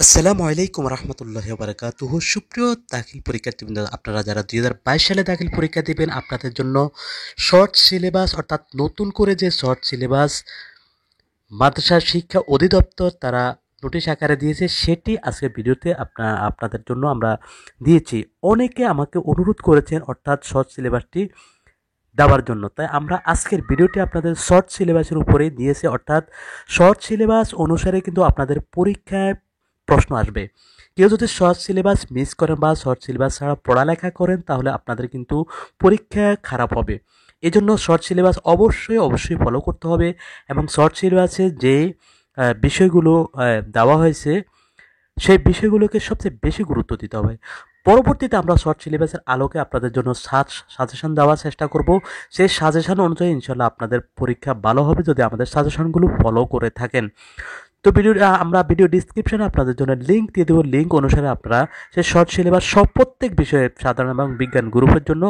আসসালামু আলাইকুম রহমতুল্লাহি ওয়া বারাকাতুহু। সুপ্রিয় দাখিল পরীক্ষার্থীবৃন্দ, আপনারা যারা 2022 সালে দাখিল পরীক্ষা দেবেন, আপনাদের জন্য শর্ট সিলেবাস অর্থাৎ নতুন করে যে শর্ট সিলেবাস মাদ্রাসা শিক্ষা অধিদপ্তর তারা নোটিশ আকারে দিয়েছে, সেটি আজকের ভিডিওতে আপনাদের জন্য আমরা দিয়েছি। অনেকে আমাকে অনুরোধ করেছেন অর্থাৎ শর্ট সিলেবাসটি দেওয়ার জন্য, তাই আমরা আজকের ভিডিওটি আপনাদের শর্ট সিলেবাসের উপরেই দিয়েছি। অর্থাৎ শর্ট সিলেবাস অনুসারে কিন্তু আপনাদের পরীক্ষায় প্রশ্ন আসবে। কেউ যদি শর্ট সিলেবাস মিস করেন বা শর্ট সিলেবাস ছাড়া পড়ালেখা করেন, তাহলে আপনাদের কিন্তু পরীক্ষা খারাপ হবে। এজন্য শর্ট সিলেবাস অবশ্যই ফলো করতে হবে এবং শর্ট সিলেবাসে যে বিষয়গুলো দেওয়া হয়েছে সেই বিষয়গুলোকে সবচেয়ে বেশি গুরুত্ব দিতে হবে। পরবর্তীতে আমরা শর্ট সিলেবাসের আলোকে আপনাদের জন্য সাজেশন দেওয়ার চেষ্টা করব। সেই সাজেশন অনুযায়ী ইনশাল্লাহ আপনাদের পরীক্ষা ভালো হবে যদি আমাদের সাজেশনগুলো ফলো করে থাকেন। তো আমরা ভিডিও ডিসক্রিপশনে আপনাদের জন্য লিঙ্ক দিয়ে দেবো। লিঙ্ক অনুসারে আপনারা সেই শর্ট সিলেবাস প্রত্যেক বিষয়ে সাধারণ এবং বিজ্ঞান গ্রুপের জন্য